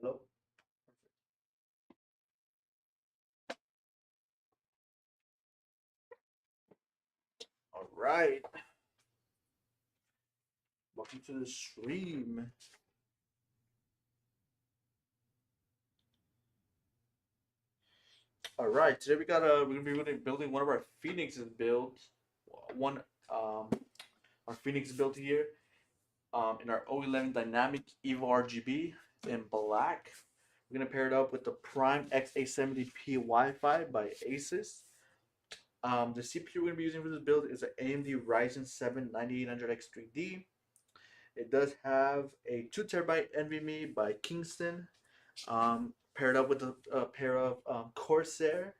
Hello? All right. Welcome to the stream. All right. Today we're gonna be building one of our Phoenix's builds. One our Phoenix build here. In our O11 Dynamic Evo RGB in black. We're gonna pair it up with the Prime X870P Wi-Fi by Asus. The CPU we're gonna be using for this build is an AMD Ryzen 7 9800X3D. It does have a 2 TB NVMe by Kingston, paired up with a pair of Corsair.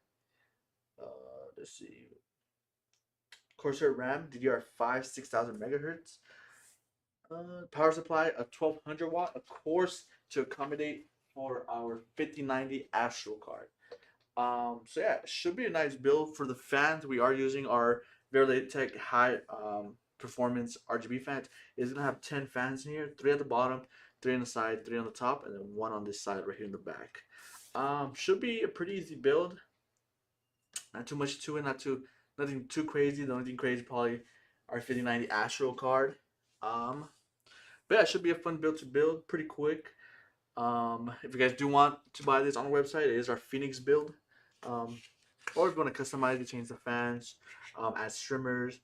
Let's see, Corsair RAM DDR5 6000 megahertz. Power supply a 1200 watt, of course, to accommodate for our 5090 Astro card. So yeah, it should be a nice build for the fans. We are using our Veritech high performance RGB fans. It's gonna have 10 fans in here, 3 at the bottom, 3 on the side, 3 on the top, and then 1 on this side right here in the back. Should be a pretty easy build. Not too much to it, nothing too crazy. The only thing crazy probably our 5090 Astro card. But yeah, it should be a fun build to build, pretty quick. If you guys do want to buy this on the website, it is our Phoenix build. Or if you want to customize it, change the fans, add streamers,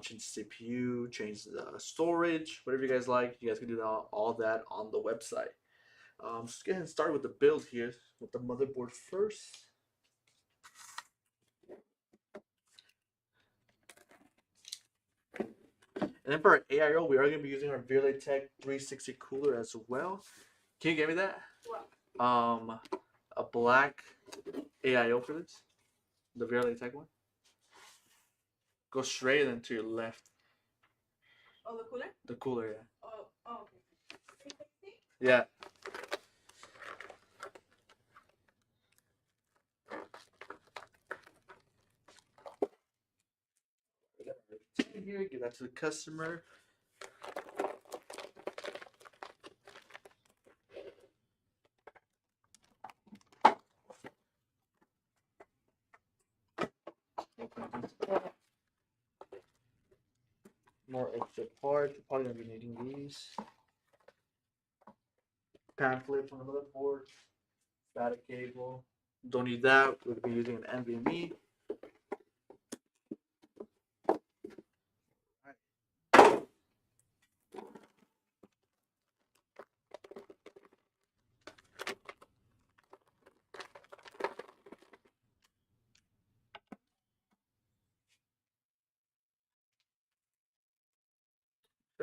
change the CPU, change the storage, whatever you guys like, you guys can do all that on the website. Let's go ahead and start with the build here with the motherboard first. And then for our AIO, we are going to be using our Veritech 360 cooler as well. Can you give me that? What? A black AIO for this, the Veritech one. Go straight and then to your left. Oh, the cooler? The cooler, yeah. Oh, okay. Yeah. Here, give that to the customer. More extra parts. You're probably gonna be needing these. Pamphlet from the motherboard. Static cable. Don't need that. We're gonna be using an NVMe.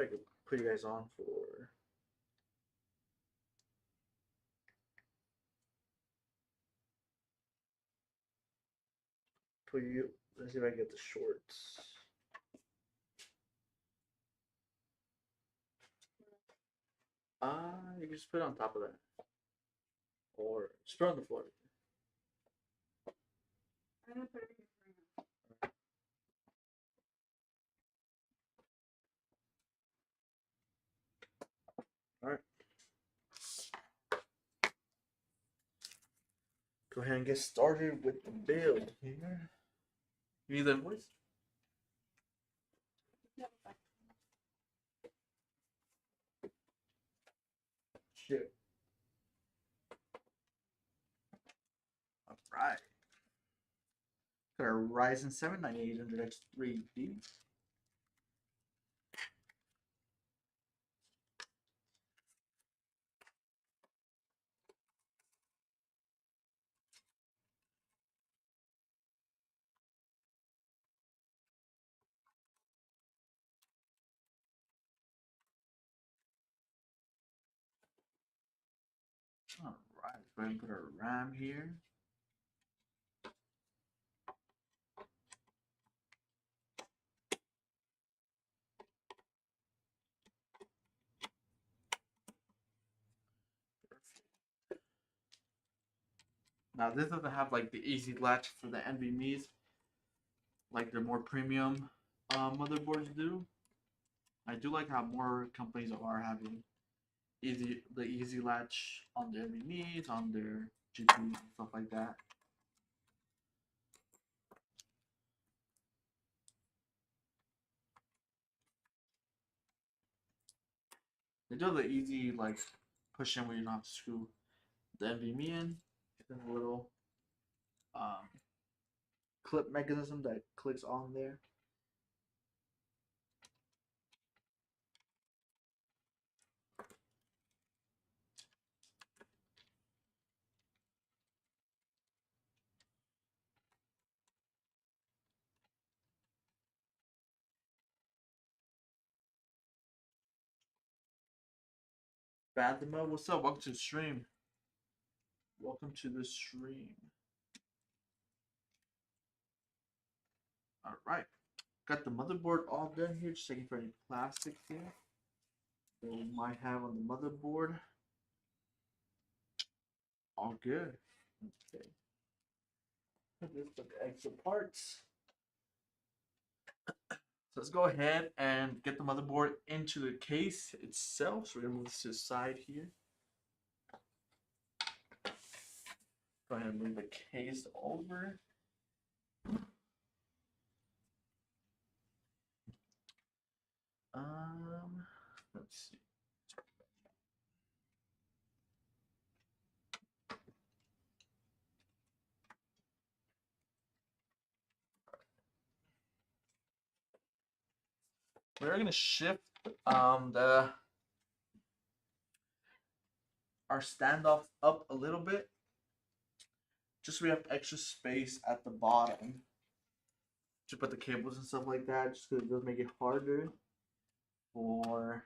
I could put you guys on for. Put you. Let's see if I can get the shorts. You can just put it on top of that, or just put it on the floor. I'm gonna put it in your All right. Go ahead and get started with the build here. You need the invoice? Shit. All right. Got our Ryzen 7 9800X3D. All right, go ahead and put our RAM here. Now this doesn't have like the easy latch for the NVMe's, like the more premium motherboards do. I do like how more companies are having easy latch on their NVMe's, on their GPUs, stuff like that. They do the easy like push in where you don't have to screw the NVMe in. There's a little um, clip mechanism that clicks on there. Fatima, what's up? Welcome to the stream. Welcome to the stream. All right, got the motherboard all done here. Just checking for any plastics here that we might have on the motherboard. All good. Okay. Put this with the extra parts. So let's go ahead and get the motherboard into the case itself. So we're gonna move this to the side here. Go ahead and move the case over. Let's see. We're gonna shift the our standoff up a little bit, just so we have extra space at the bottom to put the cables and stuff like that. Just because it does make it harder for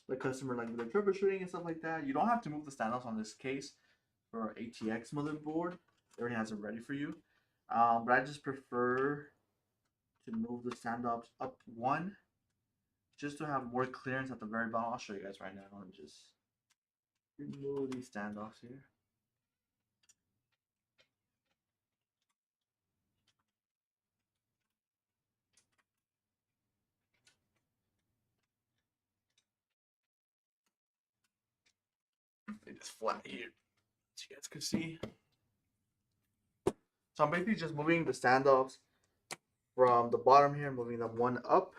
the customer, like with the troubleshooting and stuff like that. You don't have to move the standoffs on this case for our ATX motherboard. It already has it ready for you. But I just prefer to move the standoffs up one, just to have more clearance at the very bottom. I'll show you guys right now. Let me just remove these standoffs here. They just flat here, so you guys can see. So I'm basically just moving the standoffs from the bottom here, moving them one up,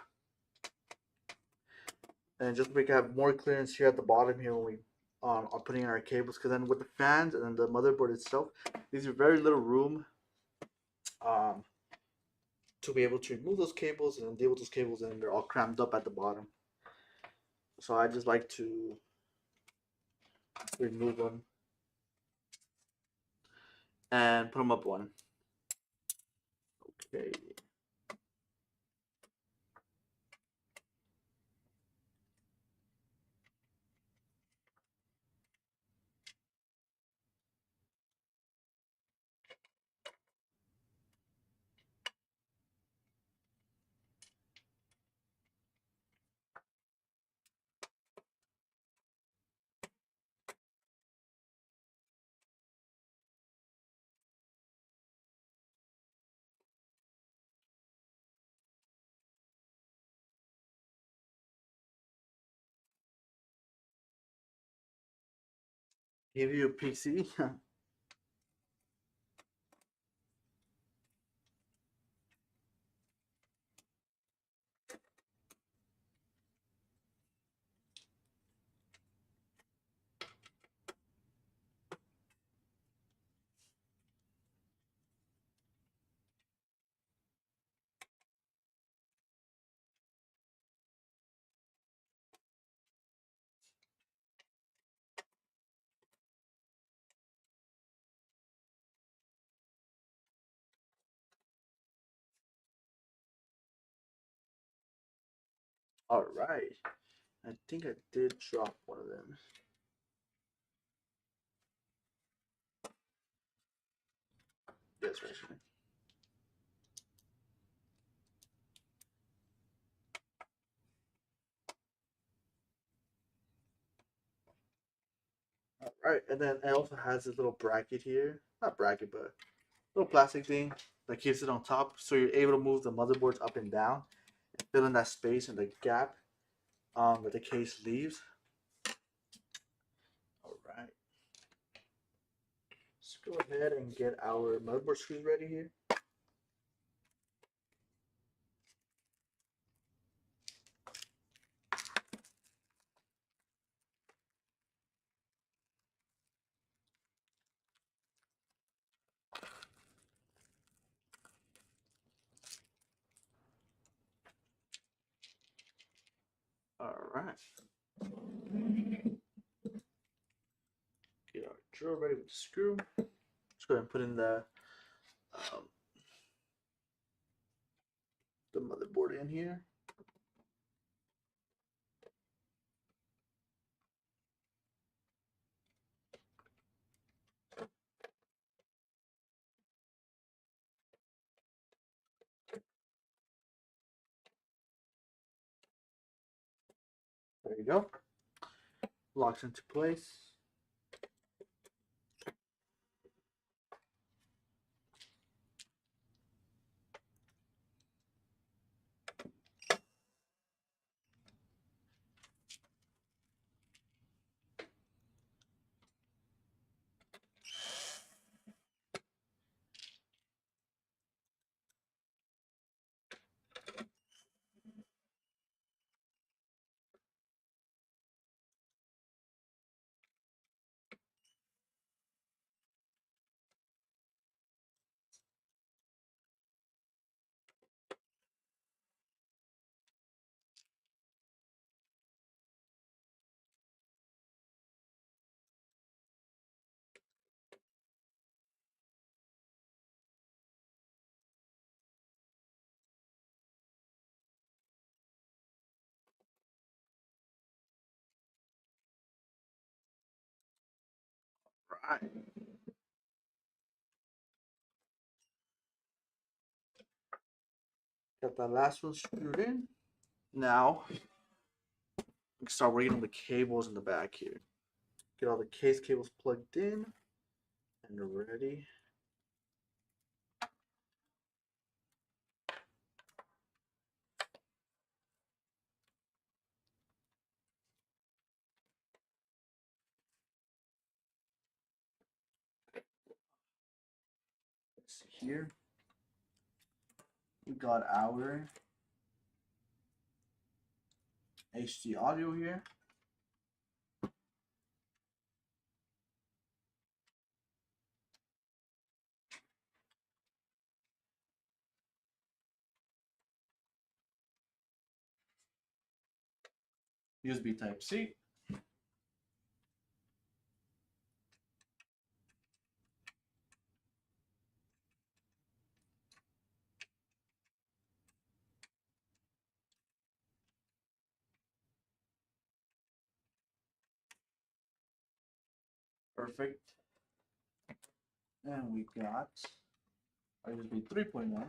and just make it have more clearance here at the bottom here when we are putting in our cables. Because then with the fans and then the motherboard itself, these are very little room to be able to remove those cables and then deal with those cables, and they're all crammed up at the bottom. So I just like to remove them and put them up one. Okay. Give you a PC. All right. I think I did drop one of them. Yes, right here. All right, and then it also has this little bracket here. Not bracket, but little plastic thing that keeps it on top, so you're able to move the motherboards up and down and fill in that space and the gap that the case leaves. All right. Let's go ahead and get our motherboard screws ready here. All right. Get our drill ready with the screw. Let's go ahead and put in um, the motherboard in here. There you go. Locks into place. Right. Got that last one screwed in. Now, we can start working on the cables in the back here. Get all the case cables plugged in and ready. Let's see here. We got our HD audio here. USB Type C. Perfect. And we got our USB 3.1.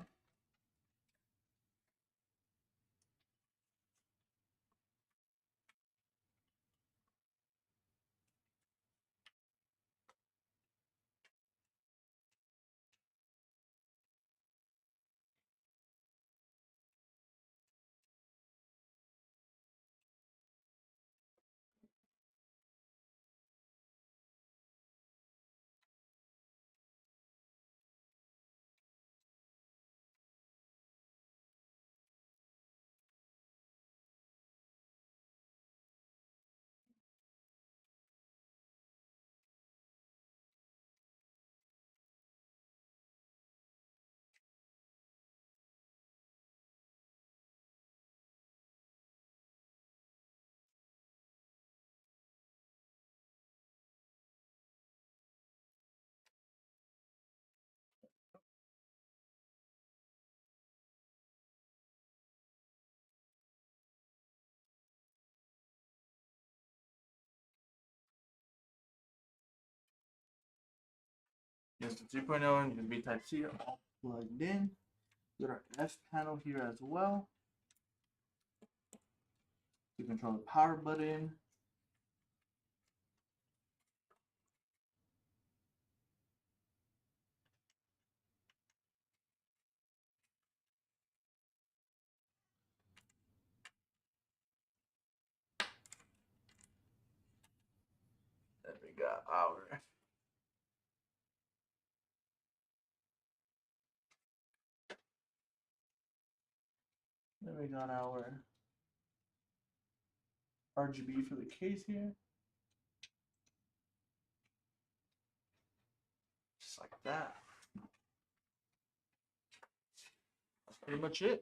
USB 3.0 and USB Type C all plugged in. Got our F panel here as well. To control the power button. our then we got our RGB for the case here. Just like that. That's pretty much it.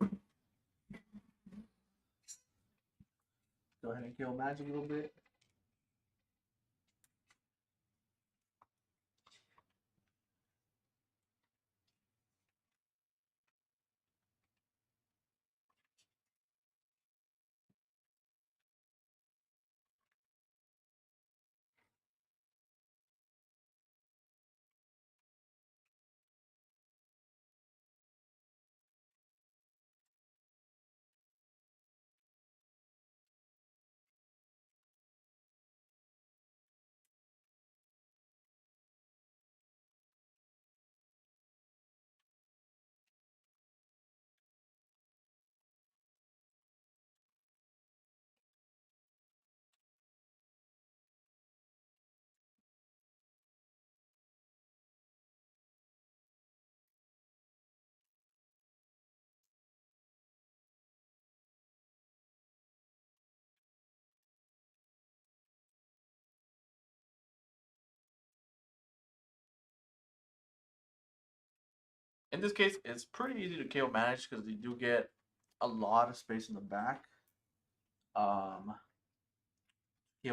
Go ahead and kill magic a little bit. In this case, it's pretty easy to KO manage because you do get a lot of space in the back. KO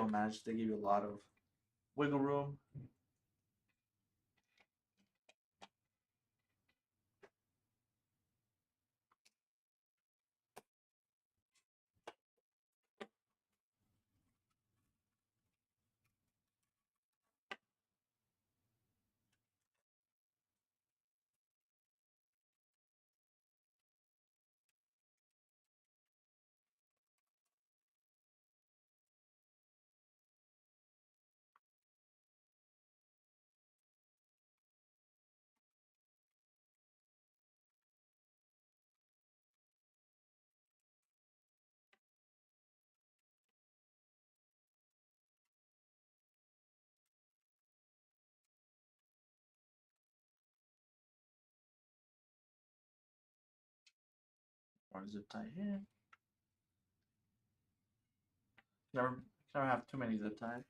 manage, they give you a lot of wiggle room. Or zip tie here. Never have too many zip ties.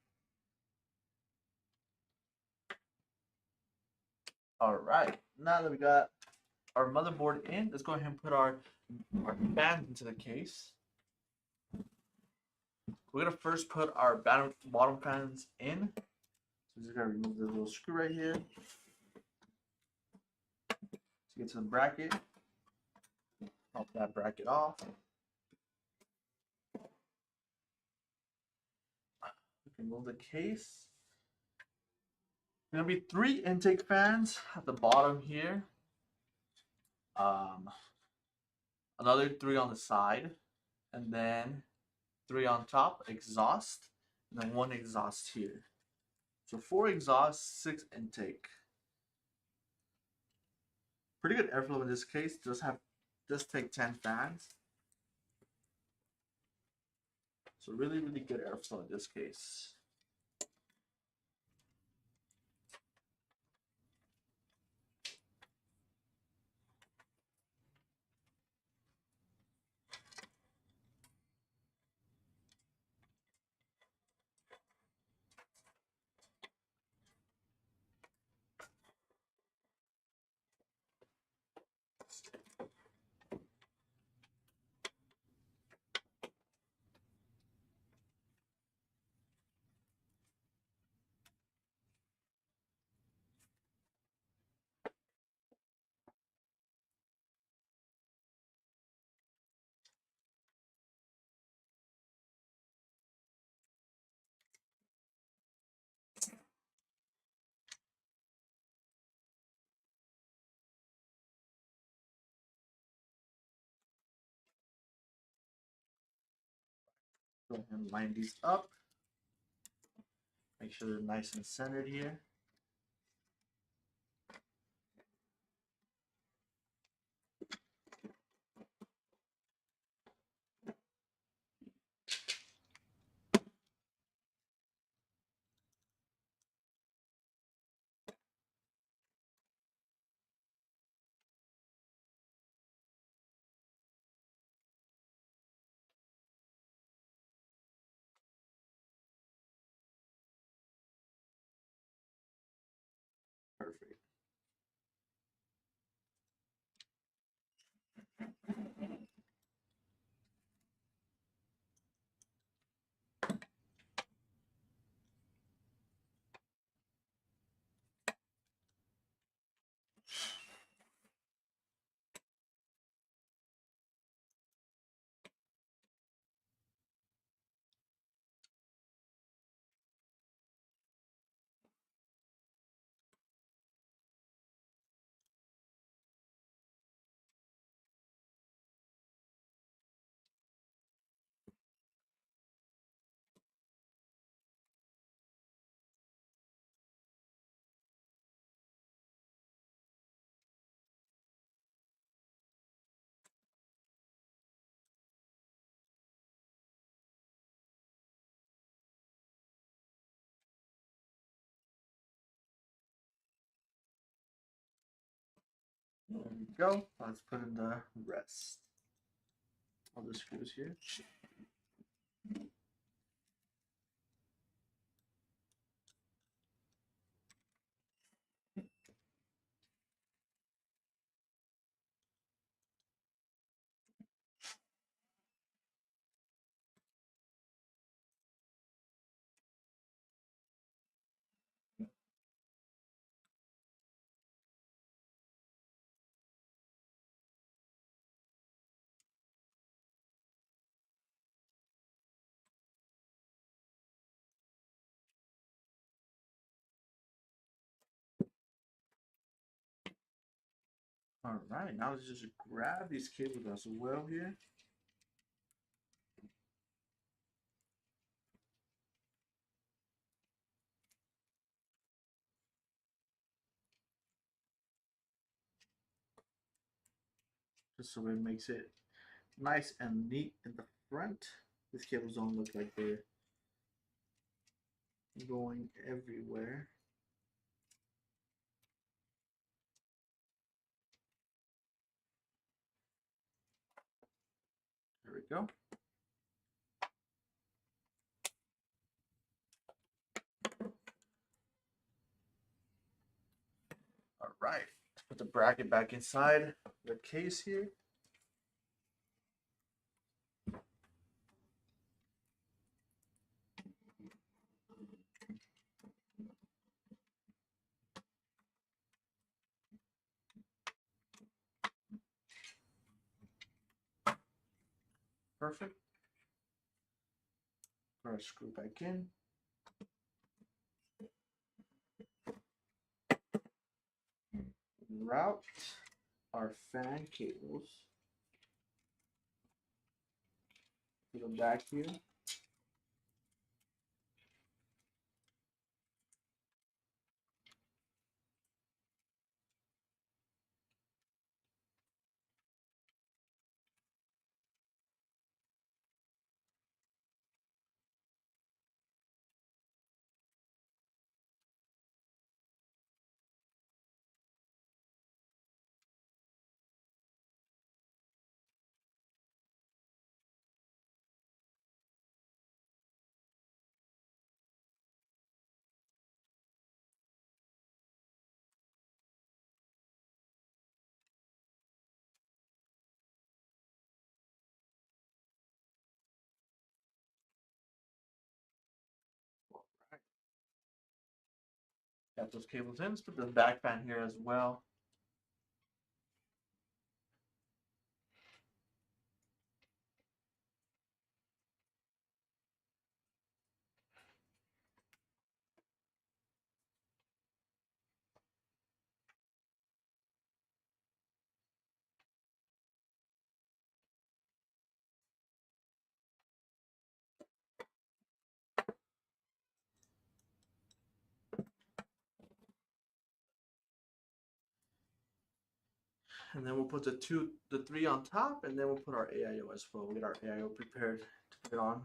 All right, now that we got our motherboard in, let's go ahead and put our fans into the case. We're gonna first put our bottom fans in. So we're just gonna remove this little screw right here. Let's get to the bracket. Pop that bracket off. We can move the case. There's gonna be 3 intake fans at the bottom here. Another 3 on the side, and then 3 on top, exhaust, and then 1 exhaust here. So 4 exhaust, 6 intake. Pretty good airflow in this case. Just take 10 fans. So really good airflow in this case. Go ahead and line these up. Make sure they're nice and centered here. There we go. Let's put in the rest of the screws here. All right, now let's just grab these cables as well here. Just so it makes it nice and neat in the front. These cables don't look like they're going everywhere. There we go. All right, let's put the bracket back inside the case here. Perfect. Put our screw back in. Route our fan cables. Put them back here. Got those cables in. Let's put the back fan here as well. And then we'll put the three on top, and then we'll put our AIO as well. We'll get our AIO prepared to put it on.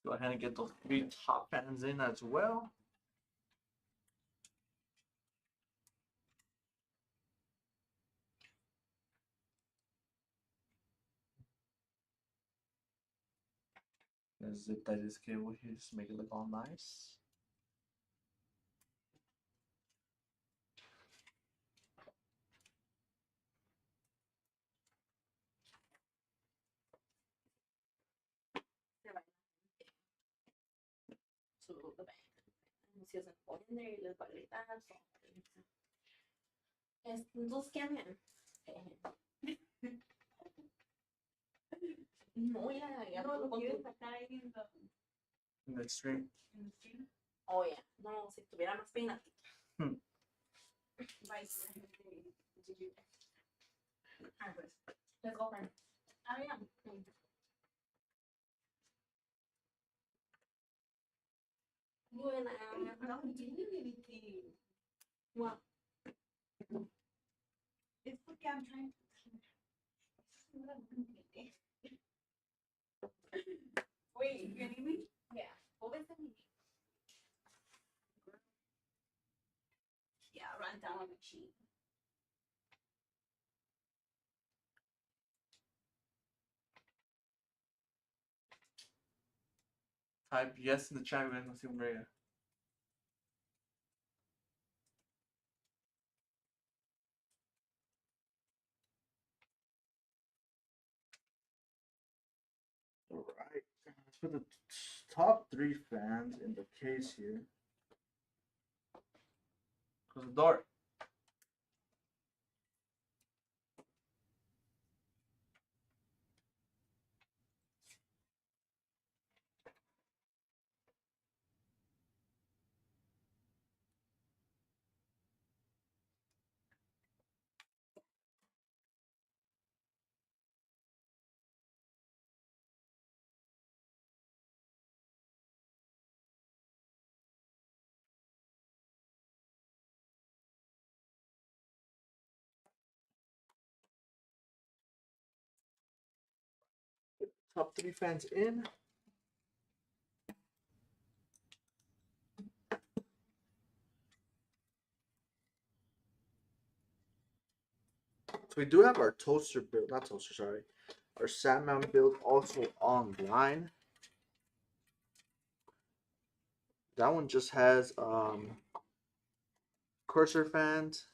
Go ahead and get those three top fans in as well. Let's zip tie this cable here just to make it look all nice. To the back. si se ponen y les va a gritar. Entonces, ¿qué hacen? No, ya No, lo con quieres tu- sacar ahí en the stream. the stream. Oye, no, si tuviera más peinadito. Bye. Ah, pues. Let's go, friend. Ah, yeah. Buena. I'm not doing anything. What? It's okay, I'm trying to. Wait, you need me? Yeah. What was the Yeah, run down on the cheek. Type yes in the chat, we're gonna see Maria. Alright. Let's put the top 3 fans in the case here. Close the door. Top 3 fans in. So we do have our toaster build, not toaster, sorry. Our sand mountain build also online. That one just has Corsair fans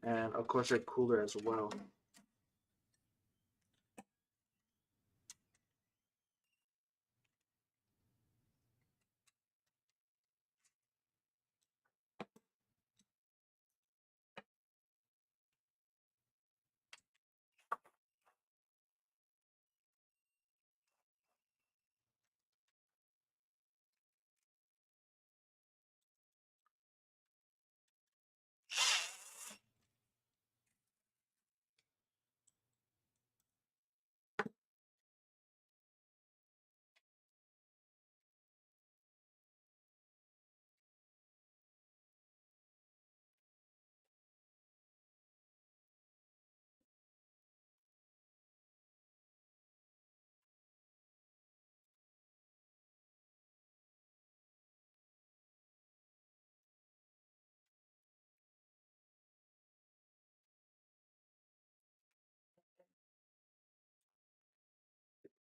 and a Corsair cooler as well.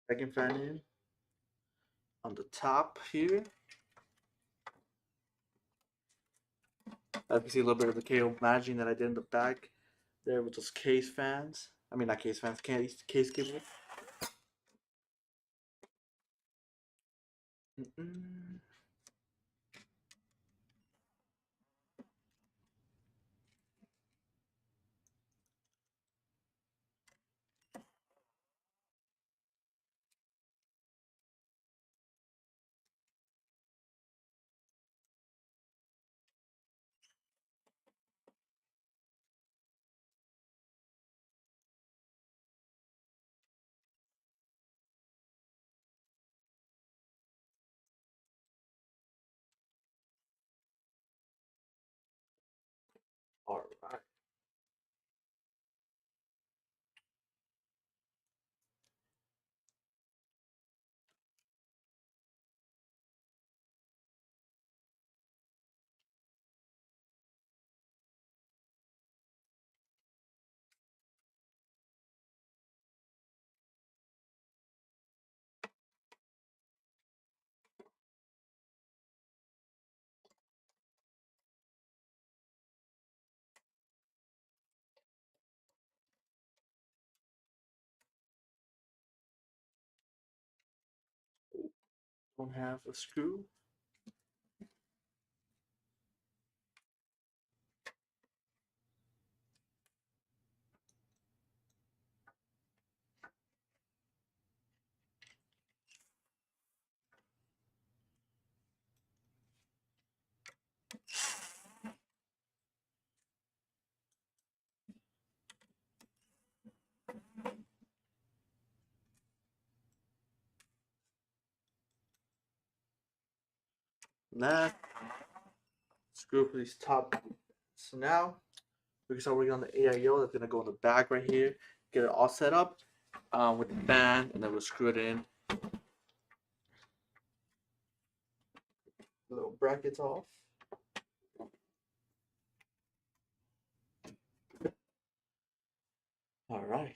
Second fan in on the top here. As you can see a little bit of the KO matching that I did in the back there with those case fans. I mean, not case fans, case cable. All right. Don't have a screw. That screw for these top. So now we can start working on the AIO that's gonna go in the back right here. Get it all set up with the fan, and then we'll screw it in. The little brackets off. All right.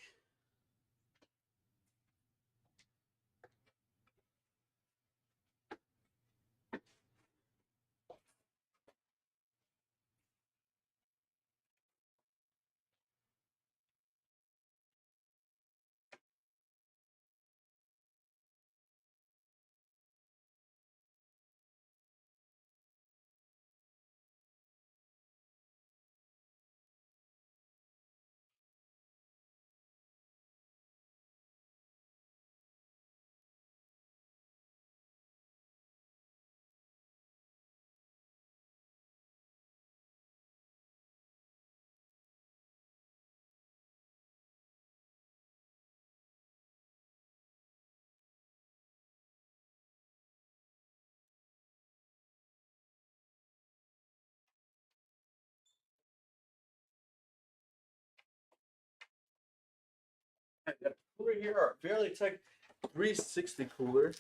I got a cooler here, our Tech 360 cooler.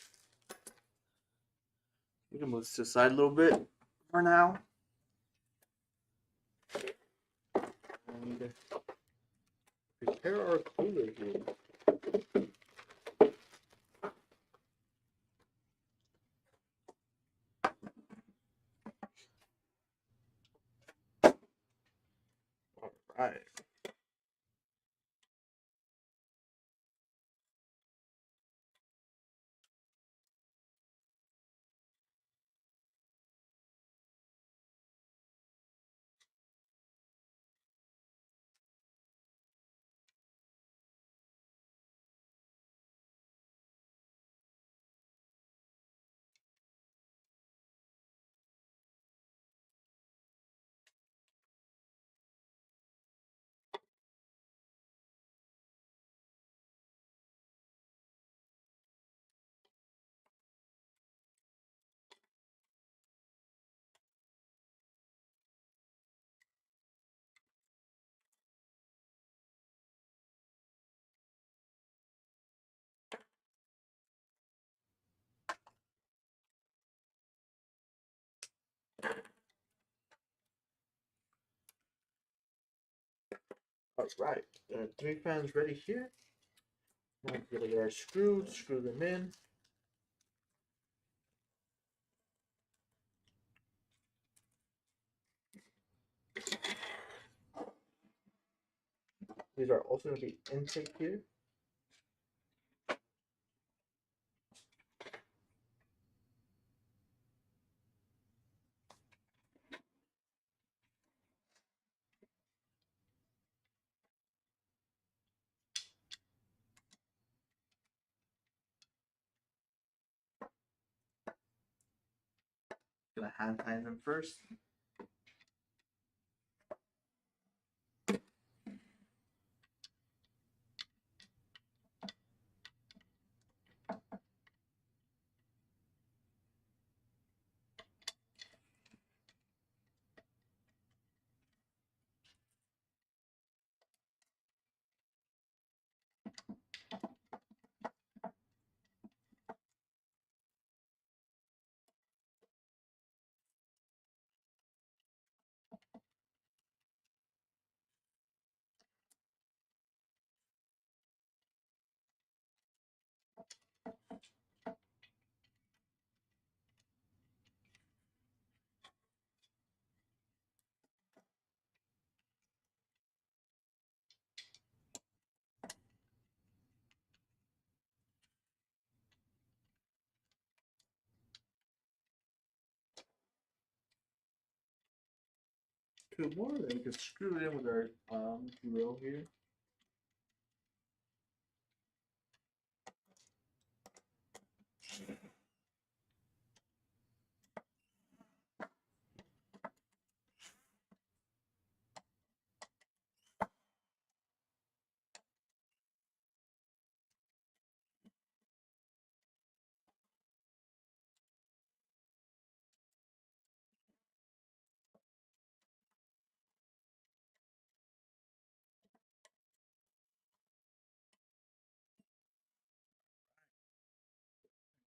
We can move this to the side a little bit for now. And prepare our cooler here. All right. All right. There are 3 fans ready here. Now we're gonna get our screws, screw them in. These are also going to be intake here. Gonna hand tie them first. Two more, then we can screw it in with our drill here.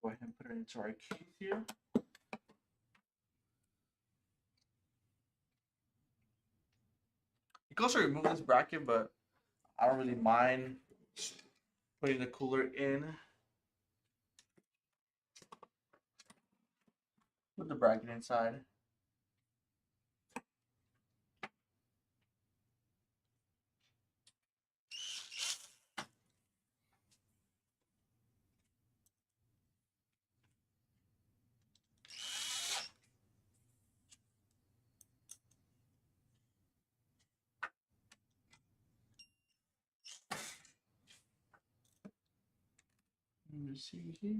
go ahead and put it into our case here. You can also remove this bracket, but I don't really mind putting the cooler in with the bracket inside. Let me see here.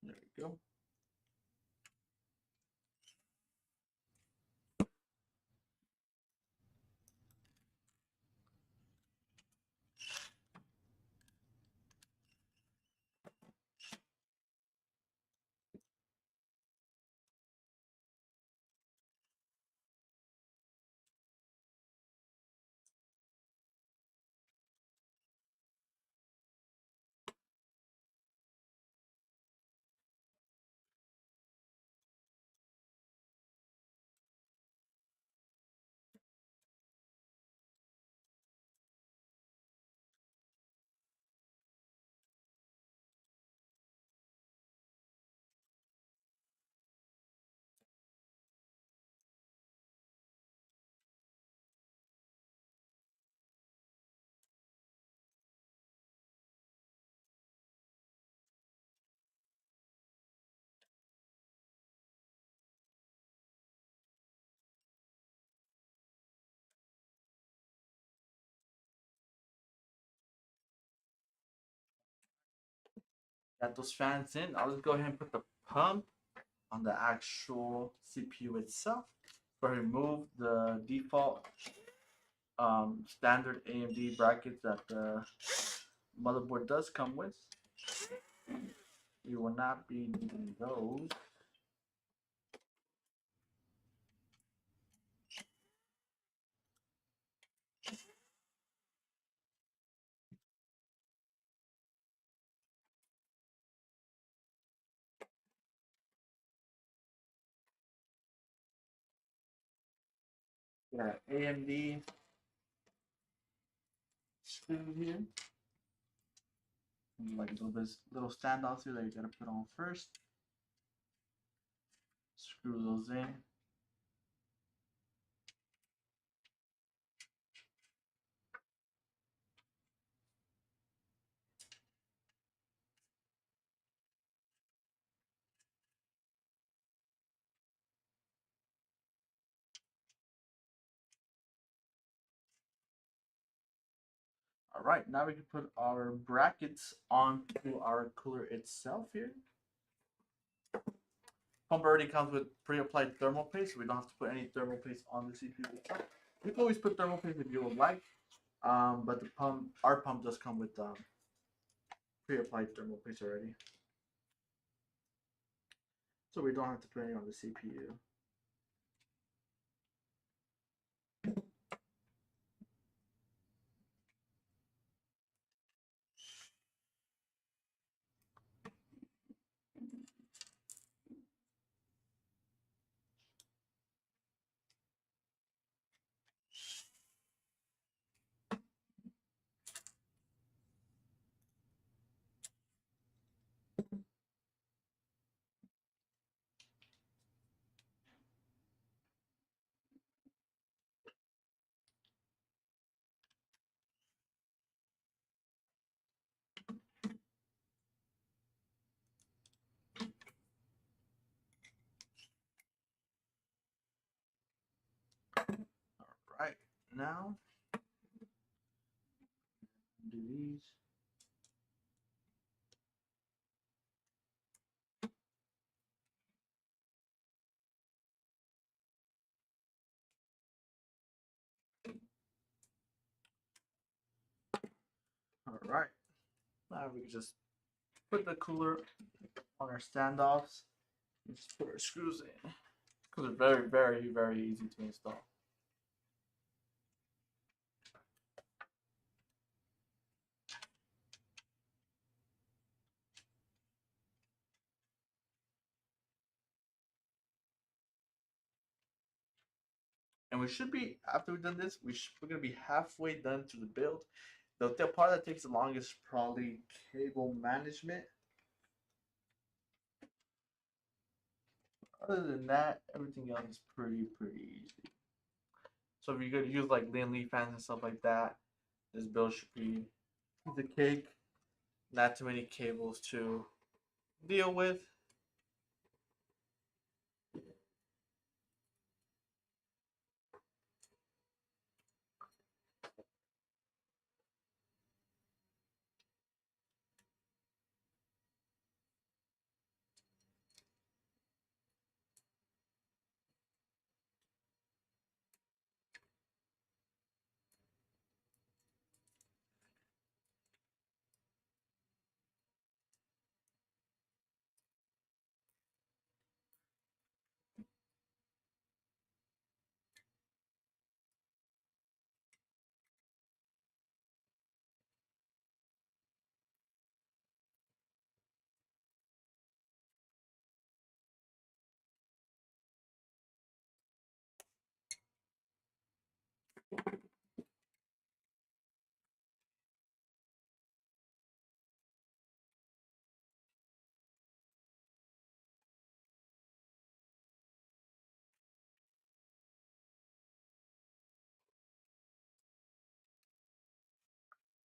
There we go. Got those fans in. I'll just go ahead and put the pump on the actual CPU itself. Go ahead and remove the default standard AMD brackets that the motherboard does come with. You will not be needing those. Got AMD screw here. And like little standoffs here that you gotta put on first. Screw those in. All right, now we can put our brackets onto our cooler itself here. Pump already comes with pre-applied thermal paste, so we don't have to put any thermal paste on the CPU itself. You can always put thermal paste if you would like, but our pump does come with pre-applied thermal paste already, so we don't have to put any on the CPU. All right, now do these. All right, now we can just put the cooler on our standoffs and just put our screws in. Because they're very easy to install. And we should be, after we've done this, we're gonna be halfway done to the build. The part that takes the longest is probably cable management. Other than that, everything else is pretty easy. So if you're gonna use like Lin Lee fans and stuff like that, this build should be the cake. Not too many cables to deal with.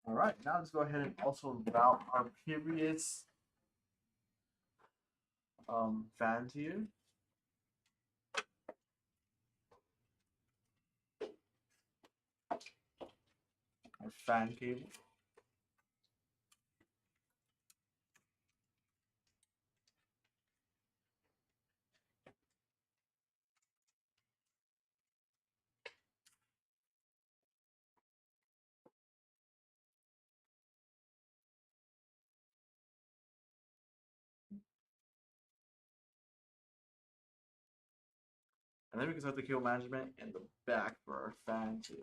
All right, now let's go ahead and also route our previous fans here. Our fan cable. And then we can start the cable management in the back for our fans here.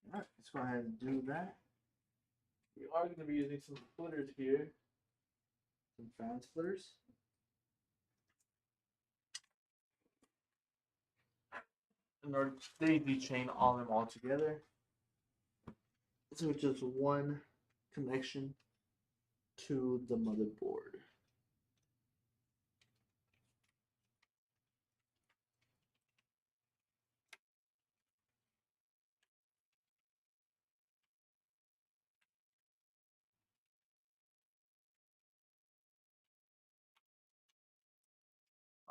All right, let's go ahead and do that. We are going to be using some splitters here, some fan splitters. In order to daisy chain all them all together. So it's just one connection to the motherboard.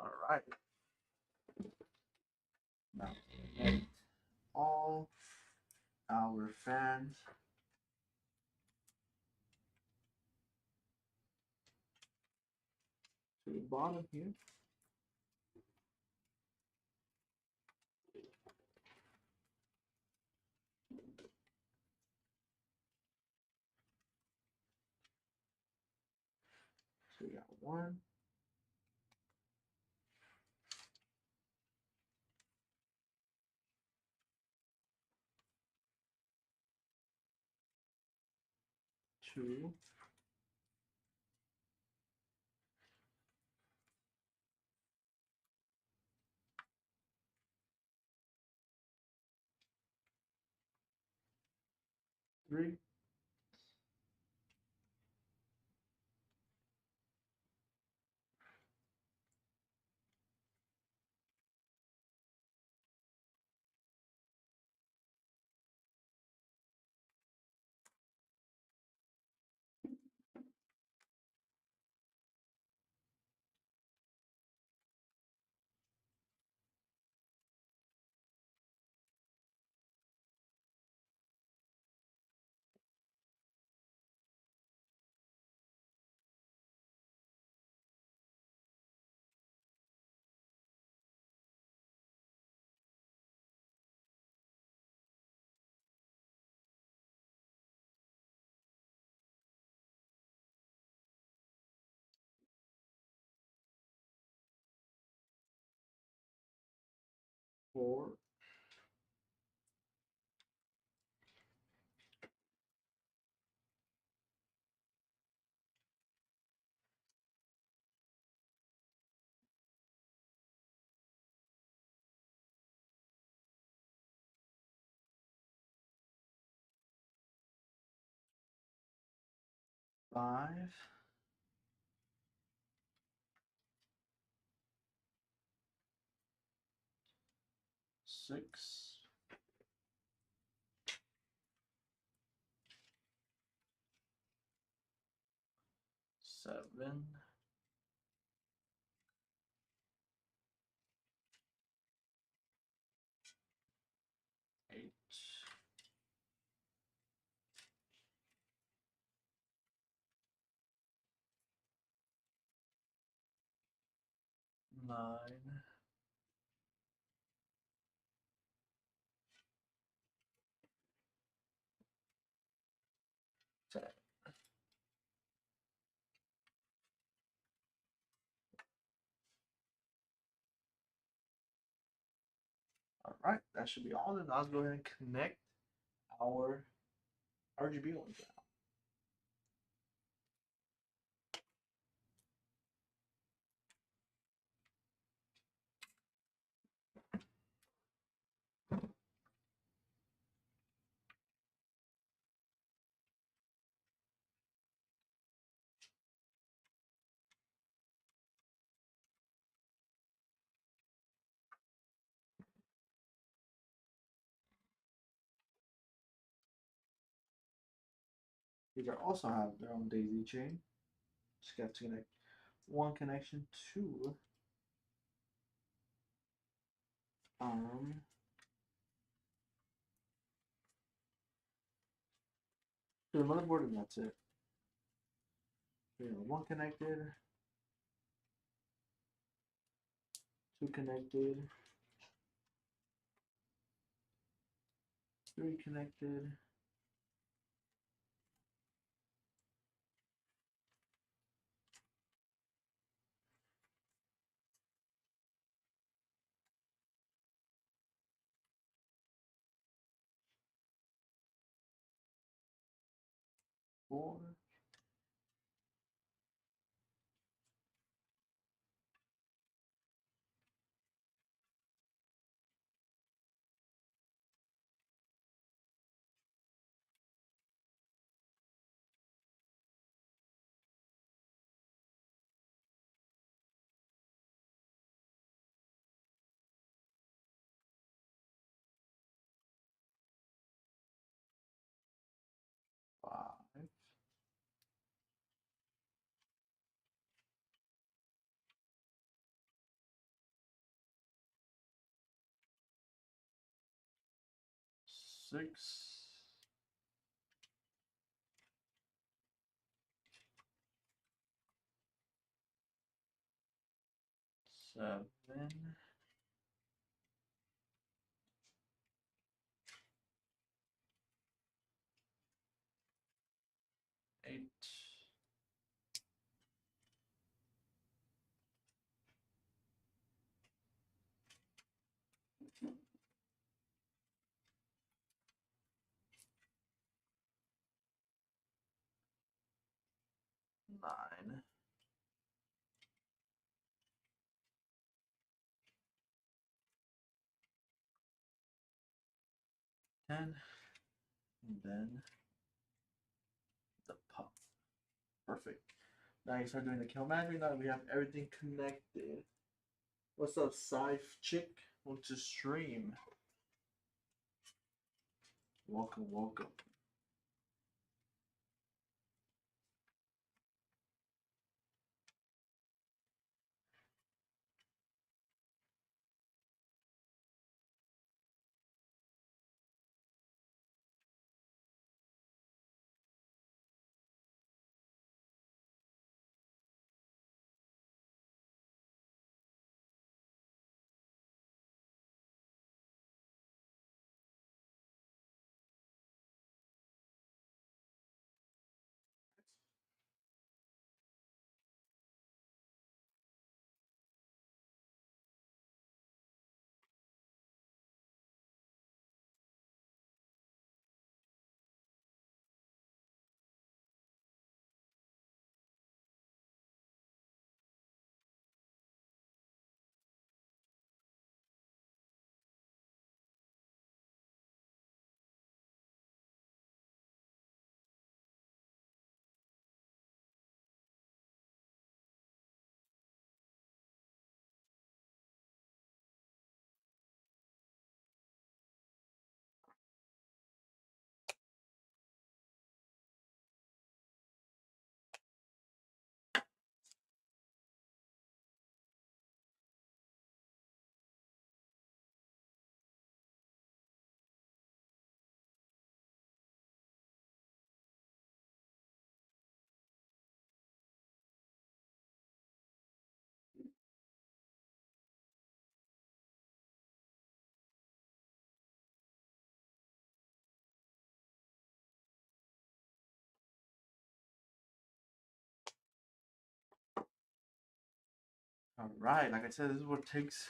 All right. Now connect all our fans to the bottom here. So we got one, two, three, 4. Five. 6. 7. 8. 9. 10. All right, that should be all. Then I'll go ahead and connect our RGB link now. These are also have their own daisy chain. Just got to connect one connection to um to the motherboard, and that's it. So, one connected, two connected, three connected, 4, 5, 6, 7, 8, 9, 10, and then the pop. Perfect. Now you start doing the kill magic. Now we have everything connected. What's up, Scythe Chick? Want to stream? Welcome, welcome. All right, like I said, this is what takes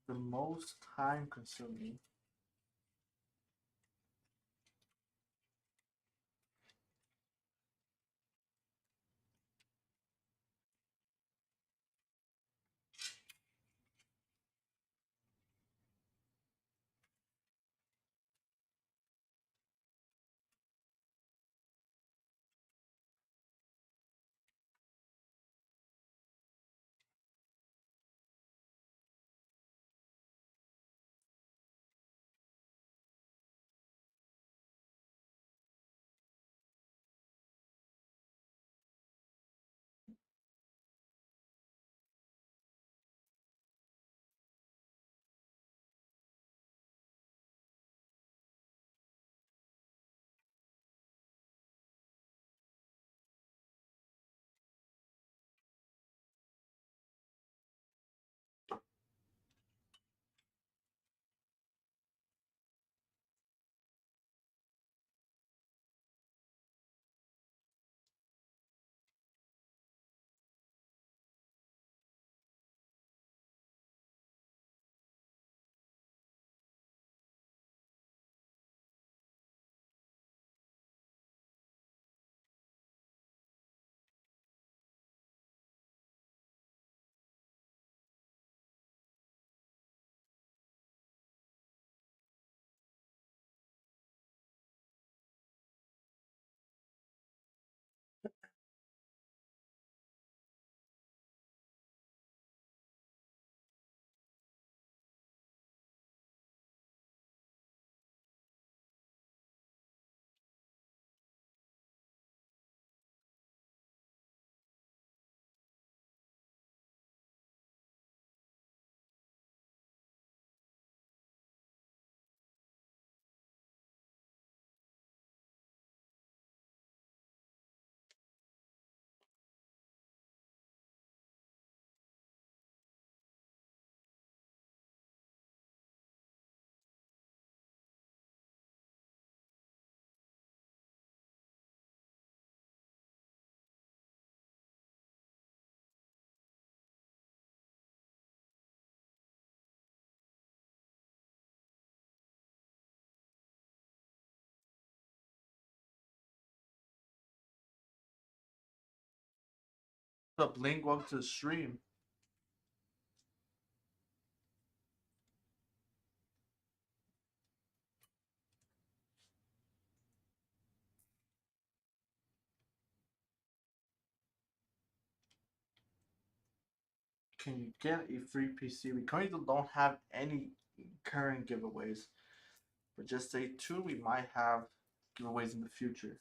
the most time consuming. What's up, Link? Welcome to the stream. Can you get a free PC? We currently don't have any current giveaways, but just stay tuned. We might have giveaways in the future.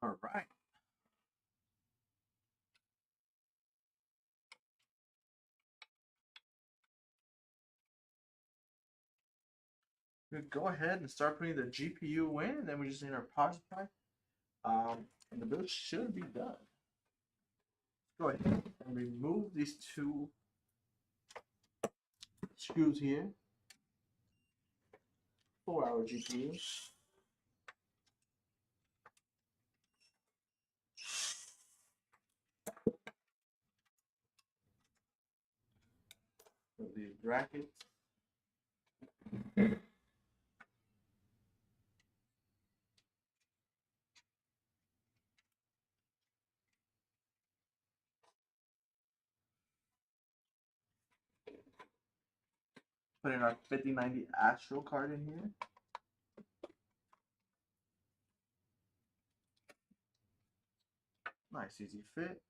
All right. We go ahead and start putting the GPU in, and then we just need our power supply. And the build should be done. Go ahead and remove these two screws here 4-hour GPU. With these brackets. Putting our 5090 Astro card in here. Nice easy fit.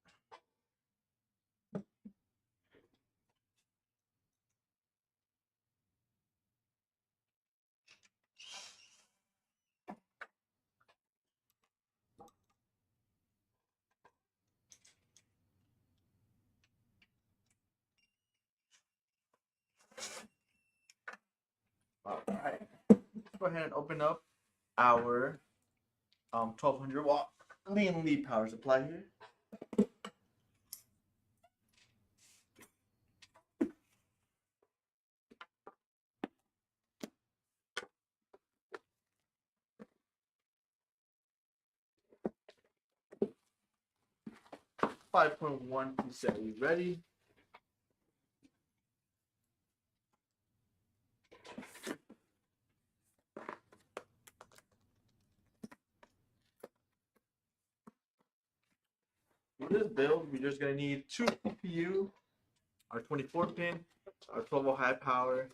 All right. Let's go ahead and open up our 1200 watt lead power supply here. .1 preset ready. For this build, we're just gonna need 2 CPU, our 24 pin, our 12 volt high power,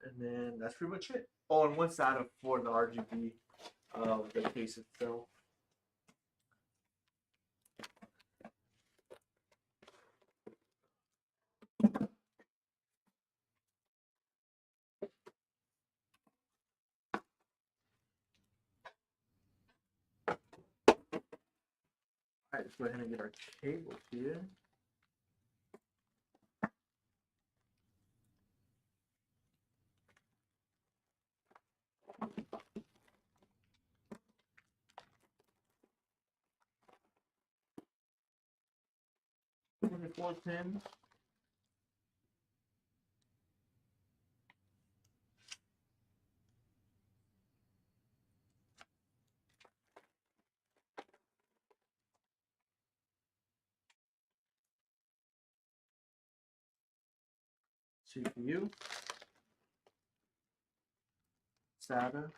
and then that's pretty much it. Oh, and one SATA for the RGB of the case itself. Alright, let's go ahead and get our cable here. Four pins. CPU, SATA,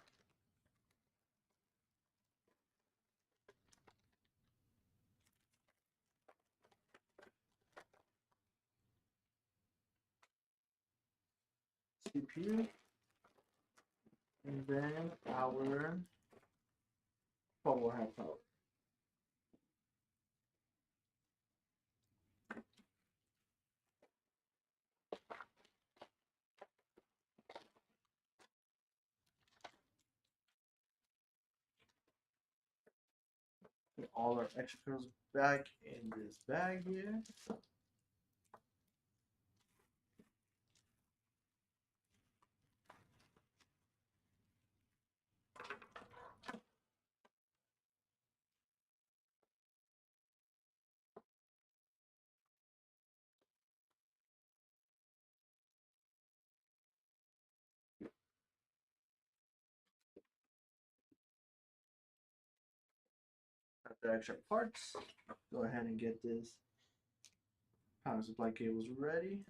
CPU, and then our 12 volt high power. Put all our extra cables back in this bag here. Got the extra parts. Go ahead and get this power supply cables ready.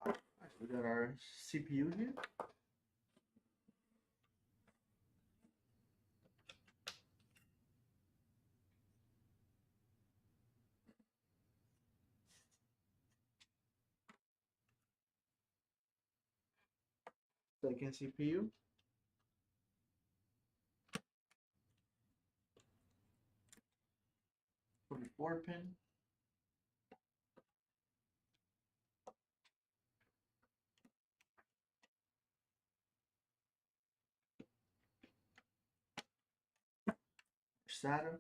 Alright, we got our CPU here. Second CPU. 24 pin. SATA.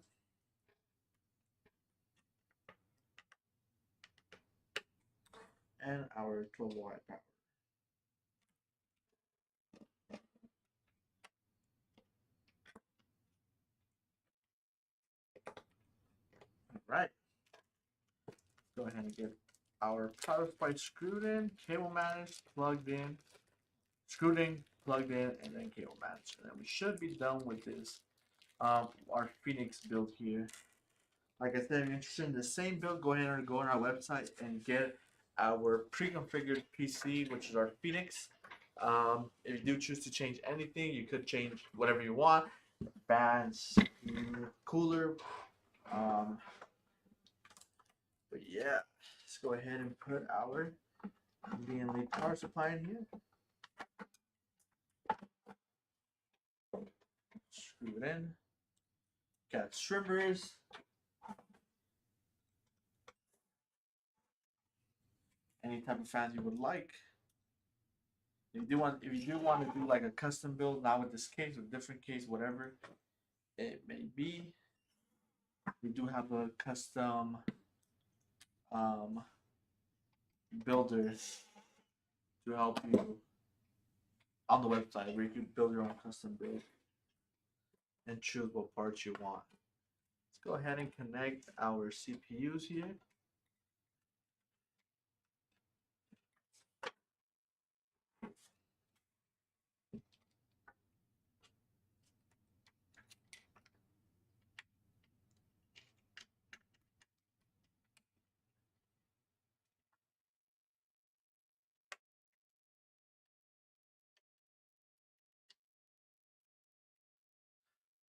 And our 12 volt high power. ahead and get our power supply screwed in, cable managed, plugged in, screwed in, plugged in, and then cable managed. And then we should be done with this. Our Phoenix build here. Like I said, if you're interested in the same build, go ahead and go on our website and get our pre-configured PC, which is our Phoenix. If you do choose to change anything, you could change whatever you want. Fans, cooler. Um, but yeah, let's go ahead and put our DNL power supply in here. Screw it in. Got strippers. Any type of fans you would like. If you do want to do like a custom build, not with this case, with different case, whatever it may be, we do have a custom builder to help you on the website where you can build your own custom build and choose what parts you want. Let's go ahead and connect our CPUs here.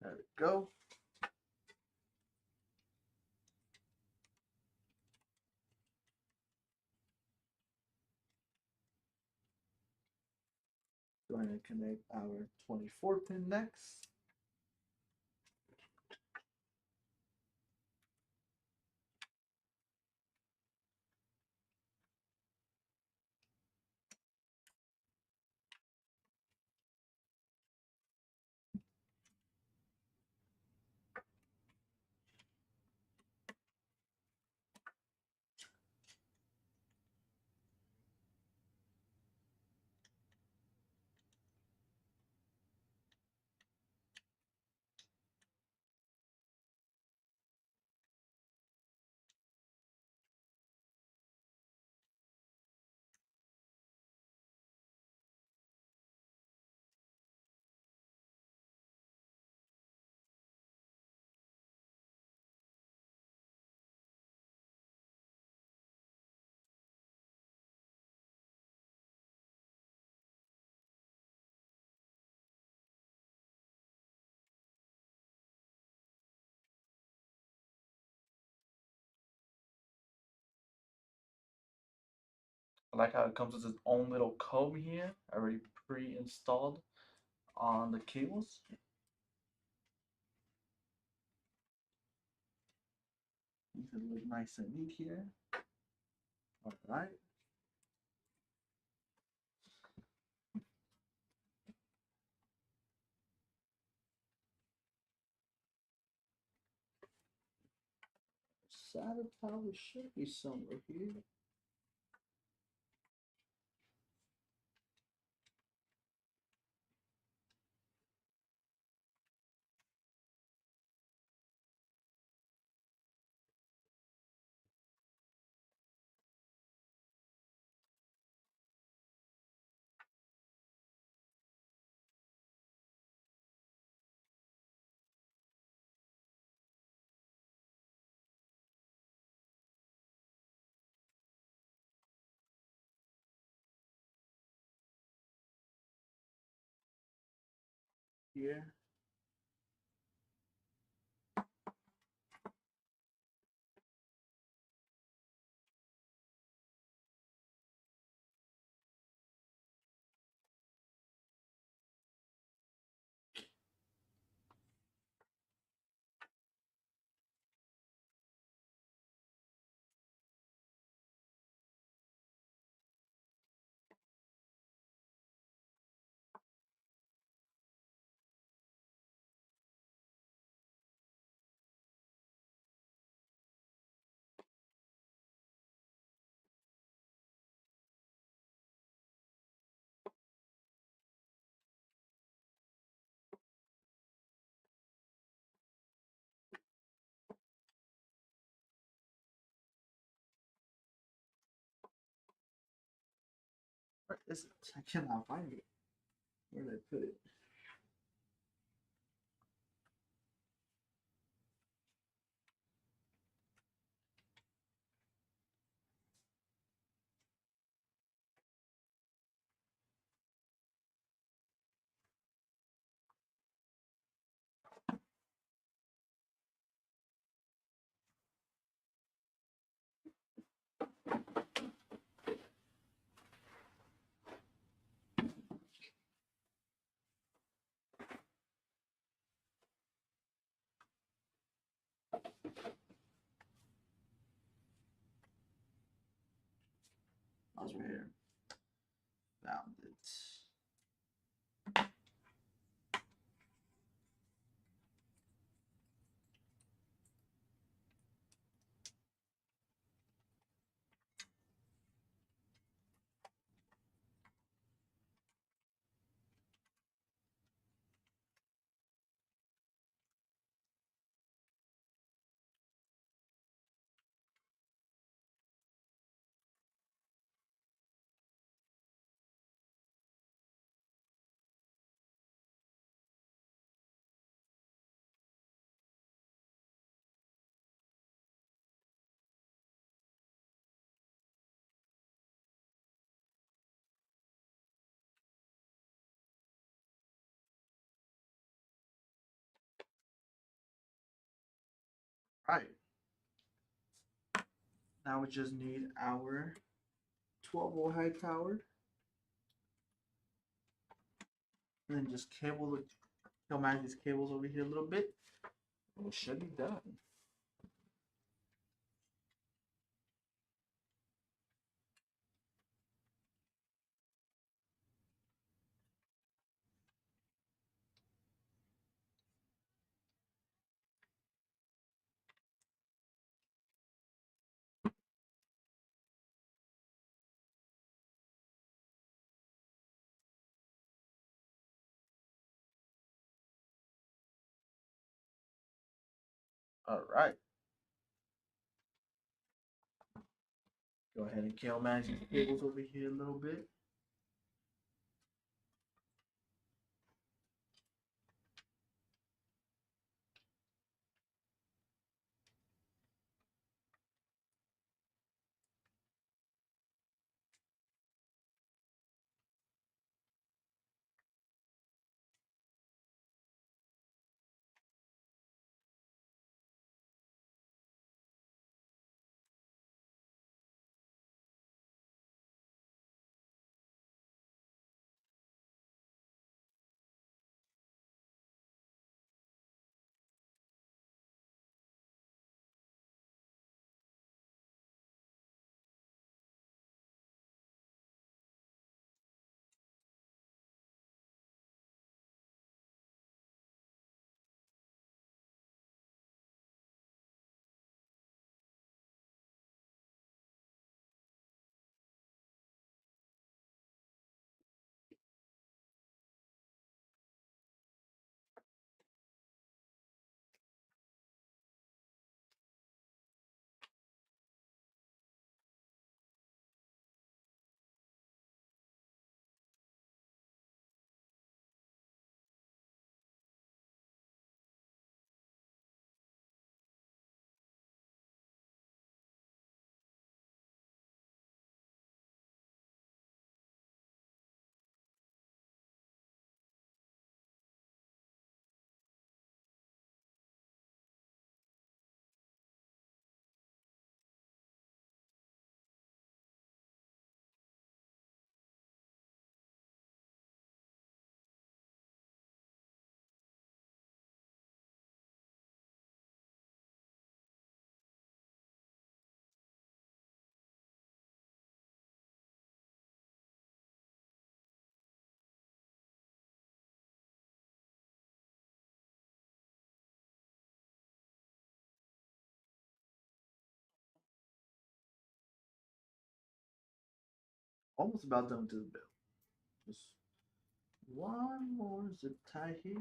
There we go. Go ahead and connect our 24 pin next. I like how it comes with its own little comb here, already pre-installed on the cables. These look nice and neat here. All right. SATA power should be somewhere here. Here. Where is it? I cannot find it. Where did I put it? I was right here. Found it. Right. Now we just need our 12-volt high powered. And then just cable manage these cables over here a little bit. And it should be done. All right. Go ahead and cable manage these cables over here a little bit. Almost about done to the build. Just one more zip tie here.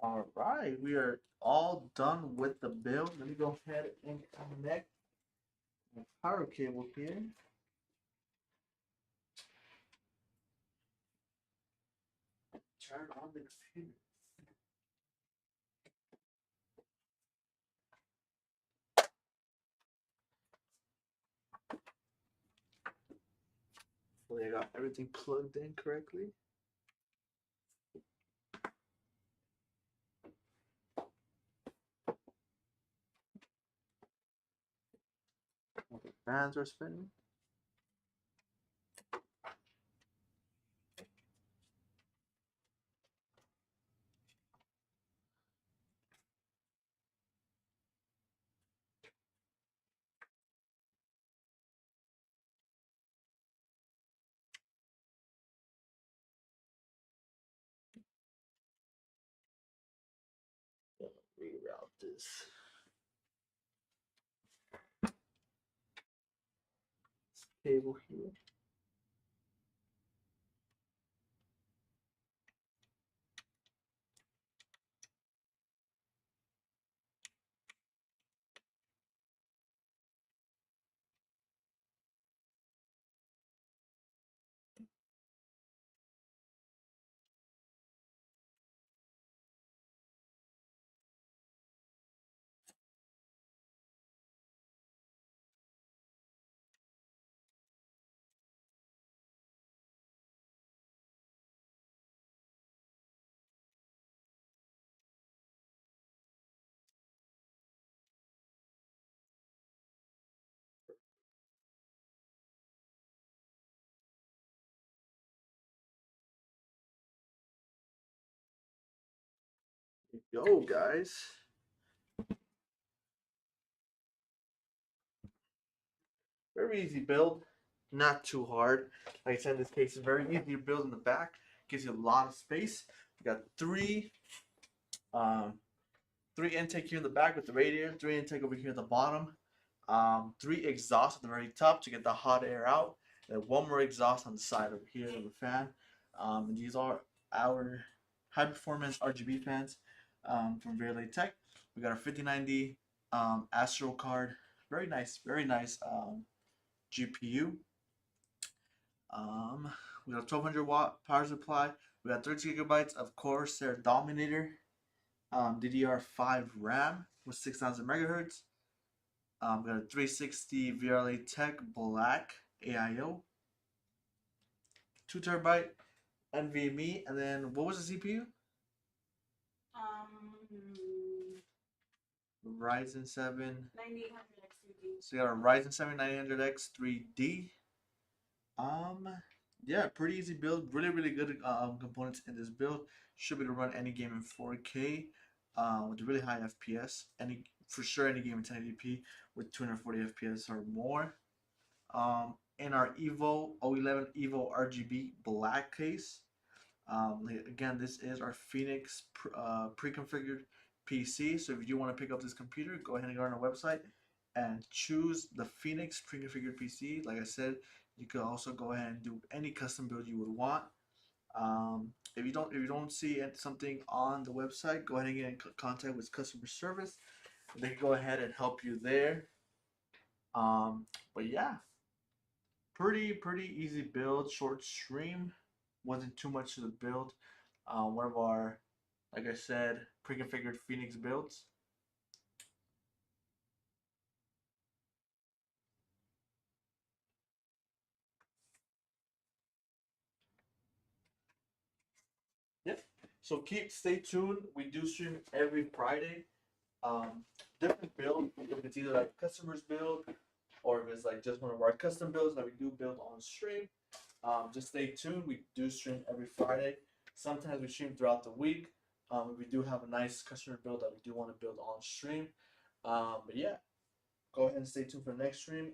All right, we are all done with the build. Let me go ahead and connect my power cable here. Turn on the computer. Hopefully I got everything plugged in correctly. All the fans are spinning. Reroute this. Cable here. Go, guys. Very easy build, not too hard. Like I said, in this case, it's very easy to build in the back. Gives you a lot of space. We got um, three intake here in the back with the radiator, three intake over here at the bottom, three exhausts at the very top to get the hot air out, and one more exhaust on the side over here of the fan. And these are our high performance RGB fans from Verlay Tech. We got our 5090 Astro card, very nice GPU. Um, we got a 1200-watt power supply. We got 30 gigabytes of Corsair Dominator, DDR5 RAM with 6000 megahertz. We got a 360 VRLA Tech Black AIO, 2 terabyte NVMe, and then what was the CPU? Um, Ryzen 7. 9800X 3D. So you got a Ryzen 7 900X 3D. Yeah, pretty easy build. Really good components in this build. Should be able to run any game in 4K with really high FPS. For sure any game in 1080p with 240 FPS or more. In our Evo 011 Evo RGB black case. Again, this is our Phoenix pre-configured PC. So if you want to pick up this computer, go ahead and go on our website and choose the Phoenix pre-configured PC. Like I said, you could also go ahead and do any custom build you would want. If you don't see something on the website, go ahead and get in contact with customer service. They can go ahead and help you there. But yeah, pretty easy build, short stream. Wasn't too much to the build. One of our, like I said, pre-configured Phoenix builds. Yep. So stay tuned. We do stream every Friday. Different build. If it's either like customers build, or if it's like just one of our custom builds that we do build on stream. Just stay tuned. We do stream every Friday. Sometimes we stream throughout the week. We do have a nice customer build that we do want to build on stream. But yeah, go ahead and stay tuned for the next stream.